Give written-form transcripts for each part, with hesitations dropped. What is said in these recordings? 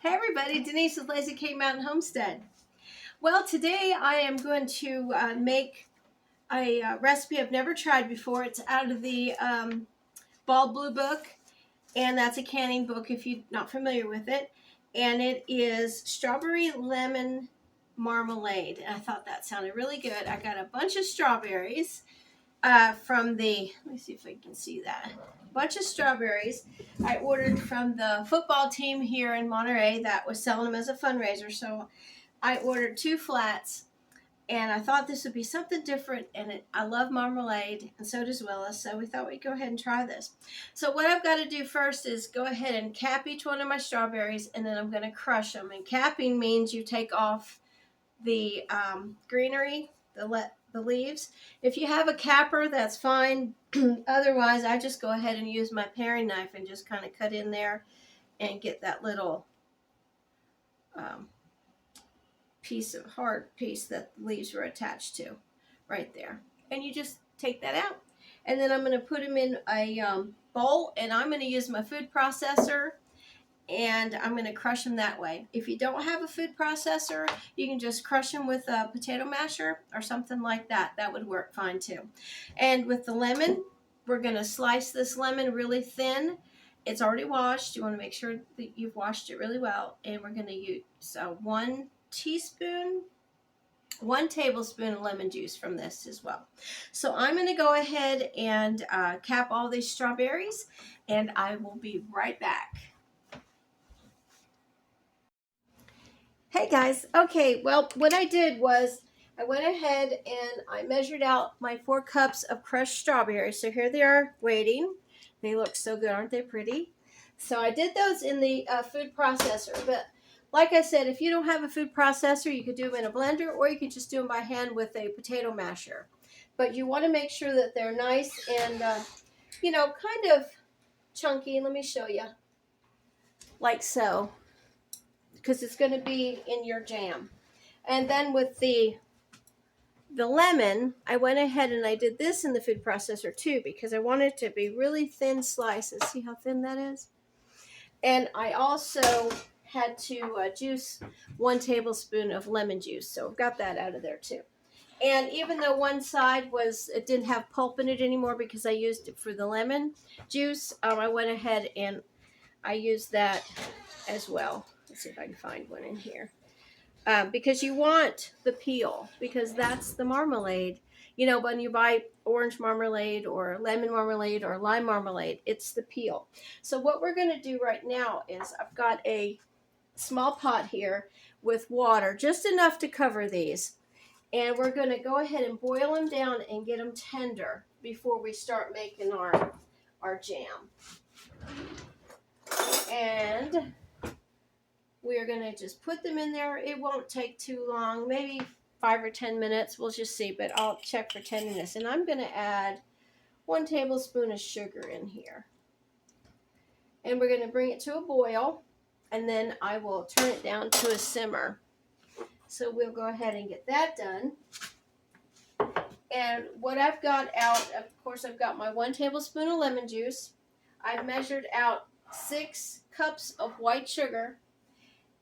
Hey everybody, Denise with Lazy K Mountain Homestead. Well, today I am going to make a recipe I've never tried before. It's out of the Bald Blue book, and that's a canning book if you're not familiar with it. And it is strawberry lemon marmalade. And I thought that sounded really good. I got a bunch of strawberries from the, let me see if I can see that. A bunch of strawberries I ordered from the football team here in Monterey that was selling them as a fundraiser. So I ordered 2 flats, and I thought this would be something different, and I love marmalade, and so does Willis, so we thought we'd go ahead and try this. So what I've got to do first is go ahead and cap each one of my strawberries, and then I'm going to crush them. And capping means you take off the greenery, the leaves. If you have a capper, that's fine. Otherwise, I just go ahead and use my paring knife and just kind of cut in there and get that little hard piece that the leaves were attached to right there. And you just take that out. And then I'm going to put them in a bowl, and I'm going to use my food processor, and I'm going to crush them that way. If you don't have a food processor, you can just crush them with a potato masher or something like that. That would work fine too. And with the lemon, we're going to slice this lemon really thin. It's already washed. You want to make sure that you've washed it really well. And we're going to use 1 tablespoon of lemon juice from this as well. So I'm going to go ahead and cap all these strawberries, and I will be right back. Hey guys, okay, well, what I did was I went ahead and I measured out my 4 cups of crushed strawberries. So here they are waiting. They look so good, aren't they pretty? So I did those in the food processor, but like I said, if you don't have a food processor, you could do them in a blender, or you could just do them by hand with a potato masher. But you want to make sure that they're nice and, you know, kind of chunky. Let me show you. Like so. Because it's going to be in your jam. And then with the lemon, I went ahead and I did this in the food processor too, because I want it to be really thin slices. See how thin that is? And I also had to juice 1 tablespoon of lemon juice, so I've got that out of there too. And even though one side it didn't have pulp in it anymore because I used it for the lemon juice, I went ahead and I used that as well. Let's see if I can find one in here. Because you want the peel, because that's the marmalade. You know, when you buy orange marmalade or lemon marmalade or lime marmalade, it's the peel. So what we're going to do right now is I've got a small pot here with water, just enough to cover these. And we're going to go ahead and boil them down and get them tender before we start making our jam. And we are going to just put them in there. It won't take too long, maybe 5 or 10 minutes. We'll just see, but I'll check for tenderness. And I'm going to add 1 tablespoon of sugar in here. And we're going to bring it to a boil, and then I will turn it down to a simmer. So we'll go ahead and get that done. And what I've got out, of course, I've got my 1 tablespoon of lemon juice. I've measured out 6 cups of white sugar.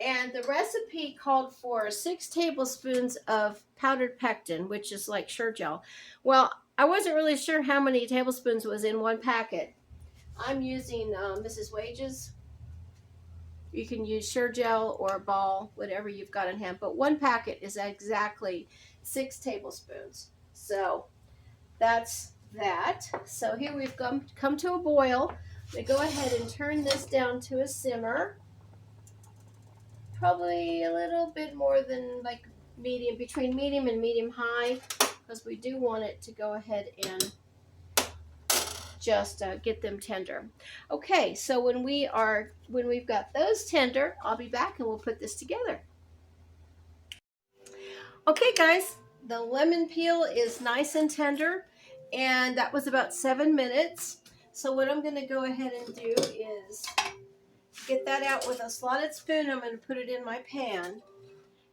And the recipe called for 6 tablespoons of powdered pectin, which is like Sure-Gel. Well, I wasn't really sure how many tablespoons was in 1 packet. I'm using Mrs. Wage's. You can use Sure-Gel or a ball, whatever you've got in hand. But 1 packet is exactly 6 tablespoons. So that's that. So here we've come to a boil. We go ahead and turn this down to a simmer. Probably a little bit more than like medium, between medium and medium high, because we do want it to go ahead and just get them tender. Okay, so when we've got those tender, I'll be back and we'll put this together. Okay guys, the lemon peel is nice and tender, and that was about 7 minutes. So what I'm going to go ahead and do is get that out with a slotted spoon. I'm going to put it in my pan.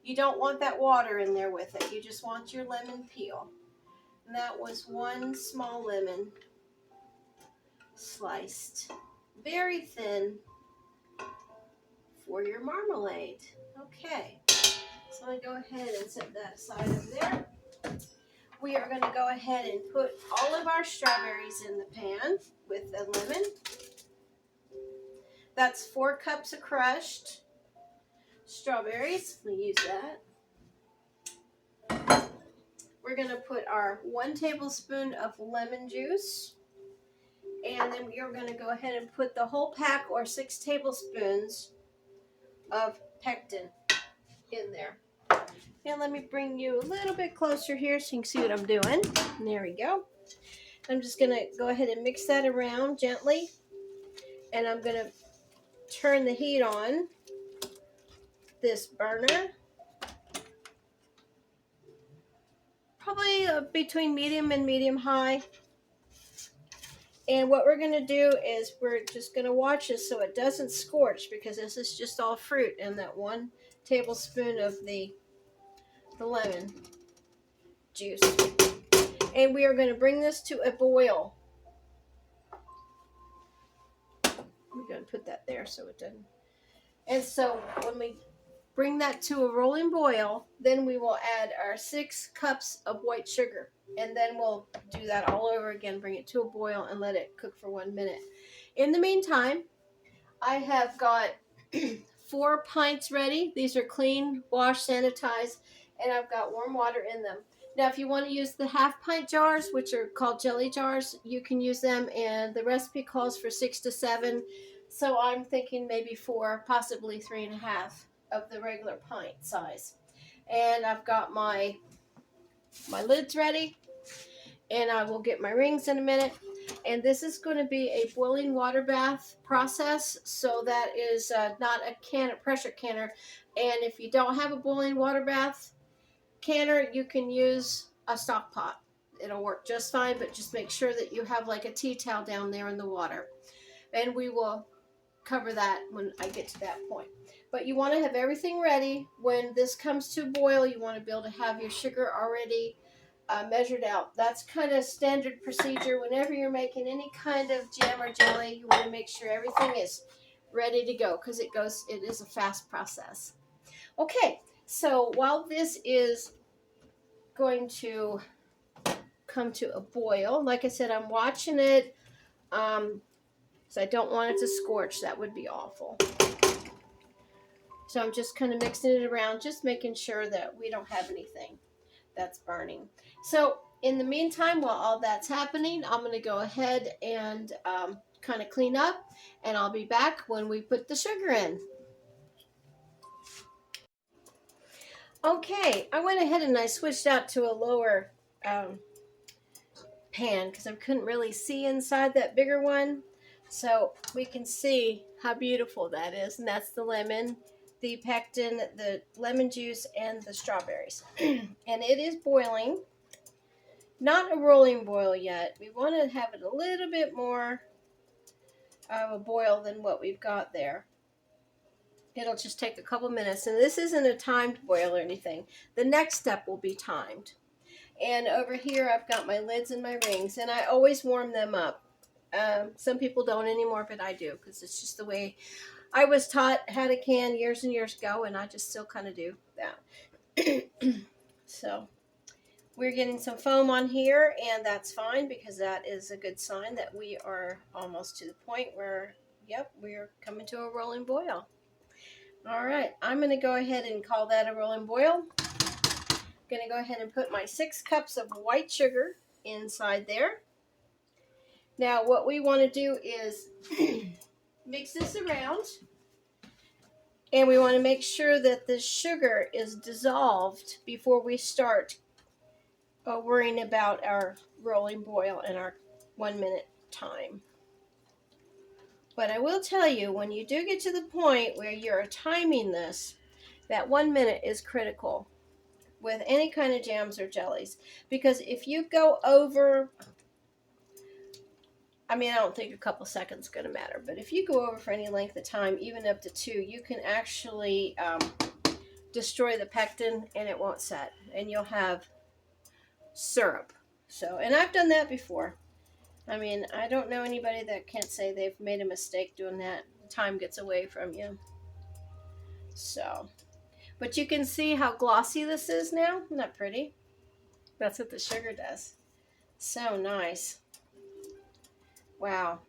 You don't want that water in there with it. You just want your lemon peel. And that was 1 small lemon sliced very thin for your marmalade. Okay, so I'm going to go ahead and set that aside over there. We are going to go ahead and put all of our strawberries in the pan with the lemon. That's 4 cups of crushed strawberries. I'm going to use that. We're going to put our 1 tablespoon of lemon juice. And then we are going to go ahead and put the whole pack or 6 tablespoons of pectin in there. And let me bring you a little bit closer here so you can see what I'm doing. And there we go. I'm just going to go ahead and mix that around gently. And I'm going to turn the heat on this burner. Probably between medium and medium high. And what we're going to do is we're just going to watch this so it doesn't scorch, because this is just all fruit and that 1 tablespoon of the lemon juice. And we are going to bring this to a boil. We're going to put that there so it doesn't. And so when we bring that to a rolling boil, then we will add our 6 cups of white sugar. And then we'll do that all over again, bring it to a boil and let it cook for 1 minute. In the meantime, I have got 4 pints ready. These are clean, washed, sanitized, and I've got warm water in them. Now, if you want to use the half-pint jars, which are called jelly jars, you can use them, and the recipe calls for 6 to 7. So I'm thinking maybe 4, possibly 3.5 of the regular pint size. And I've got my lids ready, and I will get my rings in a minute. And this is going to be a boiling water bath process, so that is not a pressure canner. And if you don't have a boiling water bath canner, you can use a stock pot. It'll work just fine, but just make sure that you have like a tea towel down there in the water. And we will cover that when I get to that point. But you want to have everything ready. When this comes to boil, you want to be able to have your sugar already measured out. That's kind of standard procedure. Whenever you're making any kind of jam or jelly, you want to make sure everything is ready to go, because it is a fast process. Okay, so while this is going to come to a boil, like I said, I'm watching it, so I don't want it to scorch. That would be awful. So I'm just kind of mixing it around, just making sure that we don't have anything that's burning. So in the meantime, while all that's happening, I'm going to go ahead and kind of clean up, and I'll be back when we put the sugar in. Okay, I went ahead and I switched out to a lower pan because I couldn't really see inside that bigger one. So we can see how beautiful that is, and that's the lemon, the pectin, the lemon juice, and the strawberries. And it is boiling. Not a rolling boil yet. We want to have it a little bit more of a boil than what we've got there. It'll just take a couple minutes, and this isn't a timed boil or anything. The next step will be timed. And over here I've got my lids and my rings, and I always warm them up. Some people don't anymore, but I do, because it's just the way I was taught how to can years and years ago, and I just still kind of do that. So we're getting some foam on here, and that's fine, because that is a good sign that we are almost to the point where, yep, we're coming to a rolling boil. All right, I'm going to go ahead and call that a rolling boil. I'm going to go ahead and put my 6 cups of white sugar inside there. Now, what we want to do is mix this around, and we want to make sure that the sugar is dissolved before we start worrying about our rolling boil and our 1 minute time. But I will tell you, when you do get to the point where you're timing this, that 1 minute is critical with any kind of jams or jellies. Because if you go over, I mean, I don't think a couple seconds is going to matter, but if you go over for any length of time, even up to 2, you can actually destroy the pectin, and it won't set, and you'll have syrup. So, and I've done that before. I mean, I don't know anybody that can't say they've made a mistake doing that. Time gets away from you. So, but you can see how glossy this is now. Isn't that pretty? That's what the sugar does. So nice. Wow.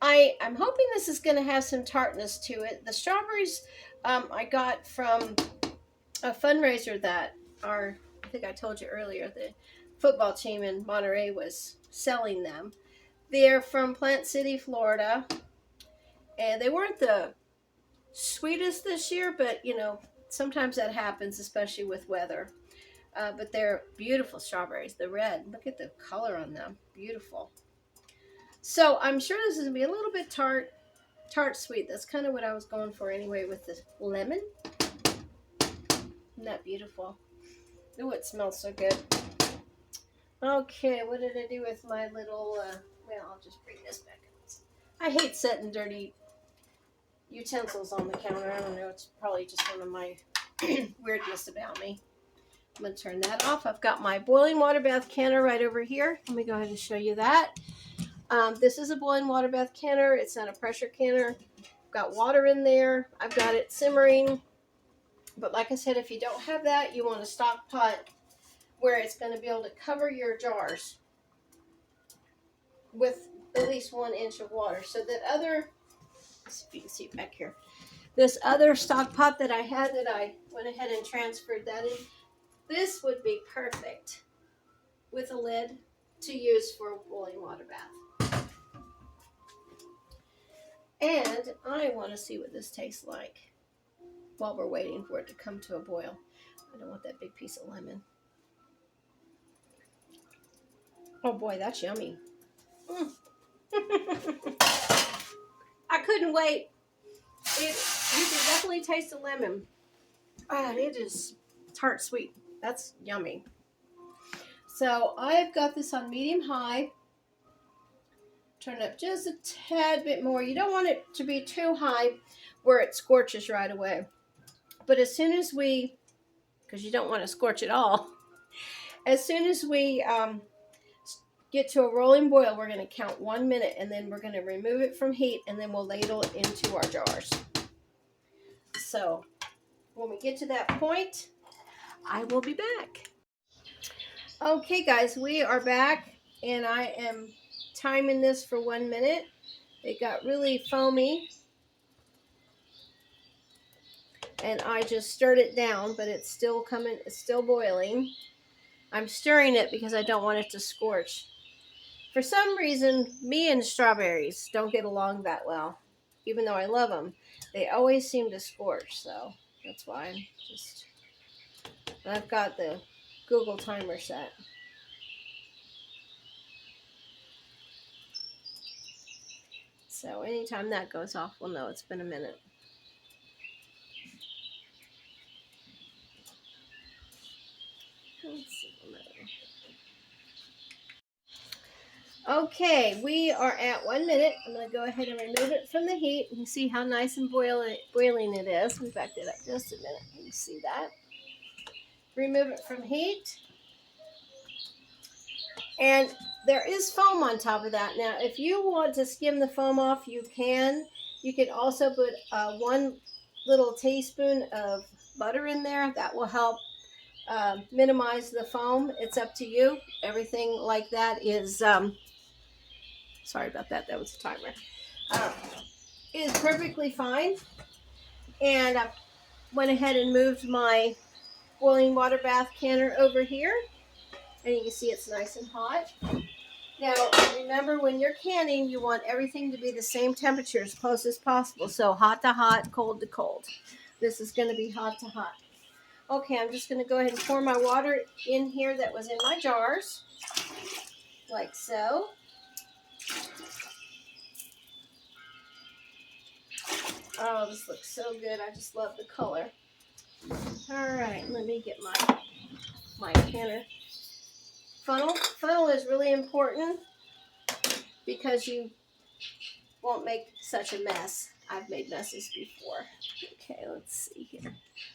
I'm hoping this is going to have some tartness to it. The strawberries I got from a fundraiser that I think I told you earlier, the football team in Monterey was selling them. They're from Plant City, Florida, and they weren't the sweetest this year, but you know, sometimes that happens, especially with weather. But they're beautiful strawberries. The red, look at the color on them, beautiful. So I'm sure this is gonna be a little bit tart sweet. That's kind of what I was going for anyway with the lemon. Isn't that beautiful? Oh, it smells so good. Okay, what did I do with my little, well, I'll just bring this back up. I hate setting dirty utensils on the counter. I don't know, it's probably just one of my weirdness about me. I'm going to turn that off. I've got my boiling water bath canner right over here. Let me go ahead and show you that. This is a boiling water bath canner. It's not a pressure canner. I've got water in there. I've got it simmering. But like I said, if you don't have that, you want a stock pot where it's going to be able to cover your jars with at least 1 inch of water. So that other, let's see if you can see it back here. This other stock pot that I had that I went ahead and transferred that in, this would be perfect with a lid to use for a boiling water bath. And I want to see what this tastes like while we're waiting for it to come to a boil. I don't want that big piece of lemon. Oh boy, that's yummy. I couldn't wait. You can definitely taste the lemon. And it is tart sweet. That's yummy. So I've got this on medium high. Turn it up just a tad bit more. You don't want it to be too high where it scorches right away. But as soon as we, because you don't want to scorch it all, as soon as we get to a rolling boil, we're going to count 1 minute and then we're going to remove it from heat and then we'll ladle it into our jars. So when we get to that point, I will be back. Okay guys, we are back and I am timing this for 1 minute. It got really foamy and I just stirred it down, but it's still coming, it's still boiling. I'm stirring it because I don't want it to scorch. For some reason, me and strawberries don't get along that well. Even though I love them, they always seem to scorch, so that's why I'm just... I've got the Google timer set. So anytime that goes off, we'll know it's been a minute. Let's see. Okay, we are at 1 minute. I'm going to go ahead and remove it from the heat. You can see how nice and boiling it is. Let me back that up just a minute. You can see that. Remove it from heat. And there is foam on top of that. Now, if you want to skim the foam off, you can. You can also put 1 little teaspoon of butter in there. That will help minimize the foam. It's up to you. Everything like that is... sorry about that. That was a timer. Is perfectly fine. And I went ahead and moved my boiling water bath canner over here. And you can see it's nice and hot. Now, remember when you're canning, you want everything to be the same temperature as close as possible. So hot to hot, cold to cold. This is going to be hot to hot. Okay, I'm just going to go ahead and pour my water in here that was in my jars. Like so. Oh, this looks so good. I just love the color. All right, let me get my canner. Funnel is really important because you won't make such a mess. I've made messes before. Okay, let's see here.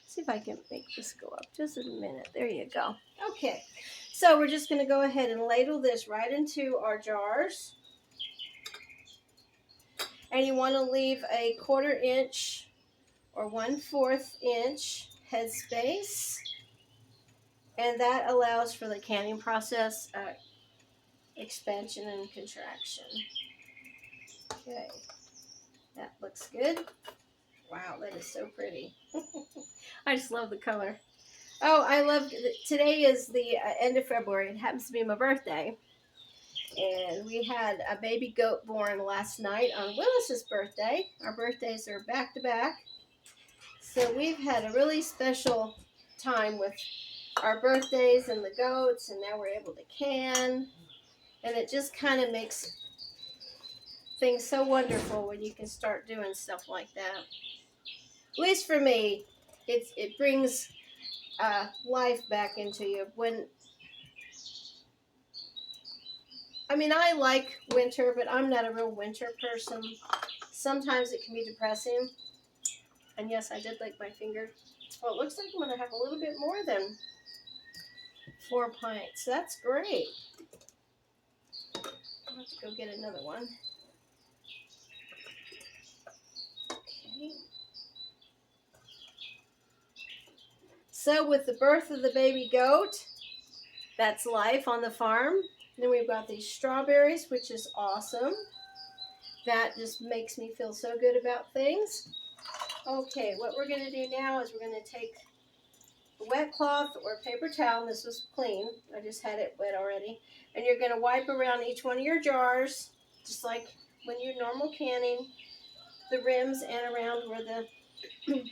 See if I can make this go up just a minute. There you go. Okay, so we're just going to go ahead and ladle this right into our jars. And you want to leave a 1/4 inch or 1/4 inch headspace, and that allows for the canning process, expansion and contraction. Okay, that looks good. Wow, that is so pretty. I just love the color. Oh, I love, today is the end of February. It happens to be my birthday. And we had a baby goat born last night on Willis's birthday. Our birthdays are back to back. So we've had a really special time with our birthdays and the goats, and now we're able to can. And it just kind of makes things so wonderful when you can start doing stuff like that. At least for me, it brings life back into you. I like winter, but I'm not a real winter person. Sometimes it can be depressing. And yes, I did lick my finger. Well, it looks like I'm going to have a little bit more than 4 pints. That's great. I'll have to go get another one. Okay. So with the birth of the baby goat, that's life on the farm. Then we've got these strawberries, which is awesome. That just makes me feel so good about things. Okay, what we're going to do now is we're going to take a wet cloth or paper towel. This was clean. I just had it wet already. And you're going to wipe around each one of your jars, just like when you're normal canning, the rims and around where the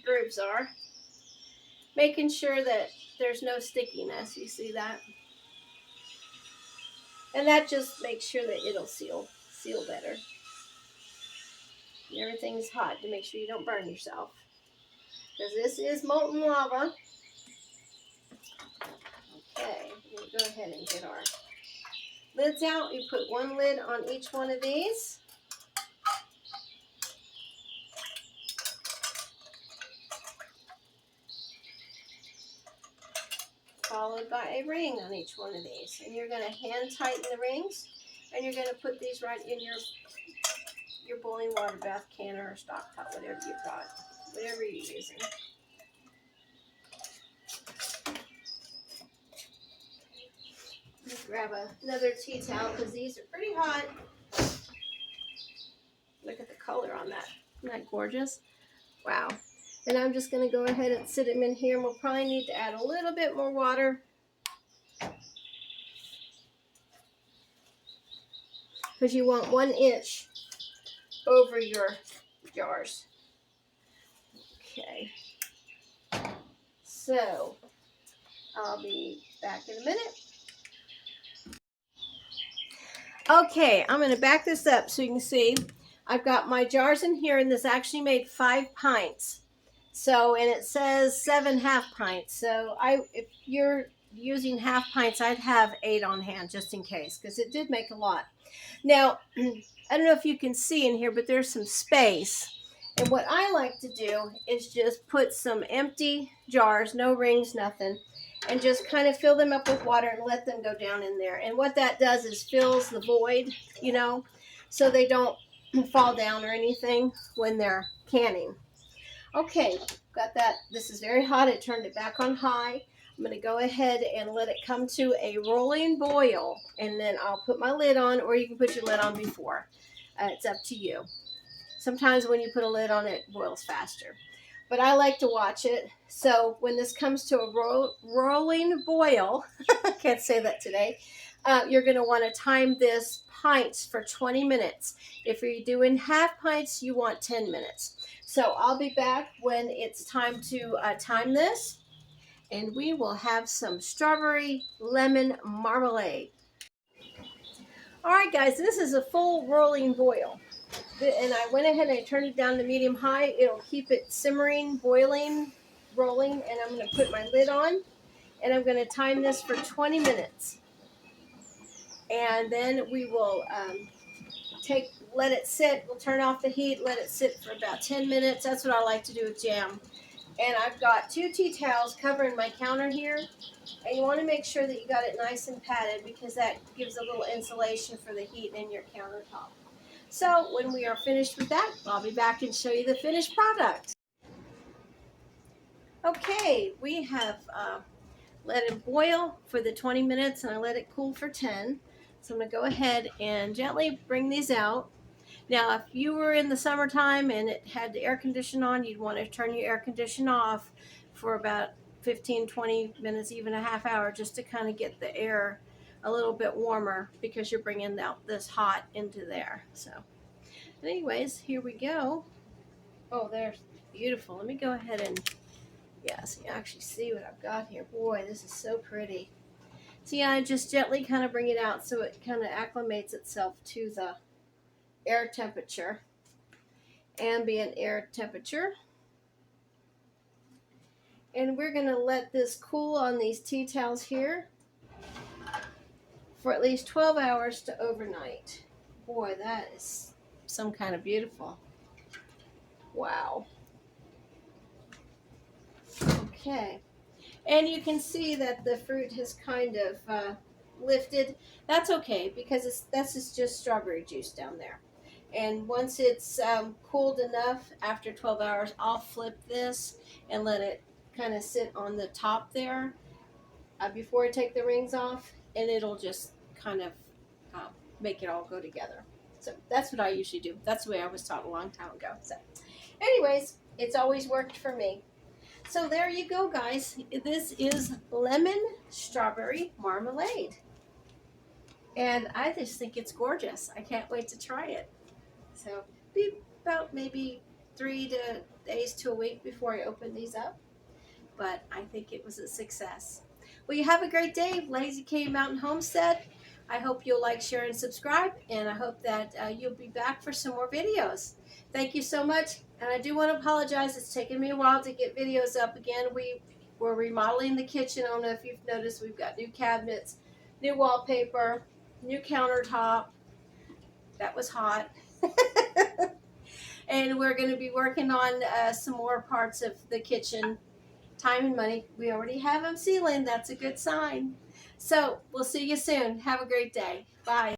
grooves are. Making sure that there's no stickiness. You see that? And that just makes sure that it'll seal better. And everything's hot to make sure you don't burn yourself, because this is molten lava. Okay, we'll go ahead and get our lids out. You put one lid on each one of these. Followed by a ring on each one of these. And you're going to hand tighten the rings, and you're going to put these right in your boiling water bath can or stock pot, whatever you've got, whatever you're using. Let's grab another tea towel because these are pretty hot. Look at the color on that. Isn't that gorgeous? Wow. And I'm just going to go ahead and sit them in here, and we'll probably need to add a little bit more water, because you want 1 inch over your jars. Okay. So I'll be back in a minute. Okay, I'm going to back this up so you can see. I've got my jars in here, and this actually made 5 pints. So, and it says 7 half pints. So if you're using half pints, I'd have 8 on hand just in case, because it did make a lot. Now, I don't know if you can see in here, but there's some space. And what I like to do is just put some empty jars, no rings, nothing, and just kind of fill them up with water and let them go down in there. And what that does is fills the void, you know, so they don't fall down or anything when they're canning. Okay, got that. This is very hot. I turned it back on high. I'm going to go ahead and let it come to a rolling boil, and then I'll put my lid on, or you can put your lid on before. It's up to you. Sometimes when you put a lid on, it boils faster. But I like to watch it. So when this comes to a rolling boil, I can't say that today, you're going to want to time this pints for 20 minutes. If you're doing half pints, you want 10 minutes. So I'll be back when it's time to time this, and we will have some strawberry lemon marmalade. All right, guys, this is a full rolling boil. And I went ahead and I turned it down to medium high. It'll keep it simmering, boiling, rolling, and I'm going to put my lid on, and I'm going to time this for 20 minutes. And then we will let it sit. We'll turn off the heat, let it sit for about 10 minutes. That's what I like to do with jam. And I've got 2 tea towels covering my counter here. And you want to make sure that you got it nice and padded, because that gives a little insulation for the heat in your countertop. So when we are finished with that, I'll be back and show you the finished product. Okay, we have let it boil for the 20 minutes and I let it cool for 10. So I'm going to go ahead and gently bring these out. Now, if you were in the summertime and it had the air condition on, you'd want to turn your air condition off for about 15, 20 minutes, even a half hour, just to kind of get the air a little bit warmer because you're bringing out this hot into there. So, anyways, here we go. Oh, there's beautiful. Let me go ahead and, yes, you actually see what I've got here. Boy, this is so pretty. See, I just gently kind of bring it out so it kind of acclimates itself to the air temperature, ambient air temperature. And we're going to let this cool on these tea towels here for at least 12 hours to overnight. Boy, that is some kind of beautiful. Wow. Okay. And you can see that the fruit has kind of lifted. That's okay because this is just strawberry juice down there. And once it's cooled enough, after 12 hours, I'll flip this and let it kind of sit on the top there before I take the rings off, and it'll just kind of make it all go together. So that's what I usually do. That's the way I was taught a long time ago. So anyways, it's always worked for me. So there you go, guys. This is lemon strawberry marmalade. And I just think it's gorgeous. I can't wait to try it. So be about maybe 3 days to a week before I open these up. But I think it was a success. Well, you have a great day, Lazy K Mountain Homestead. I hope you'll like, share, and subscribe. And I hope that you'll be back for some more videos. Thank you so much. And I do want to apologize. It's taken me a while to get videos up again. We're remodeling the kitchen. I don't know if you've noticed, we've got new cabinets, new wallpaper, new countertop. That was hot. And we're going to be working on some more parts of the kitchen. Time and money. We already have them sealing. That's a good sign. So we'll see you soon. Have a great day. Bye.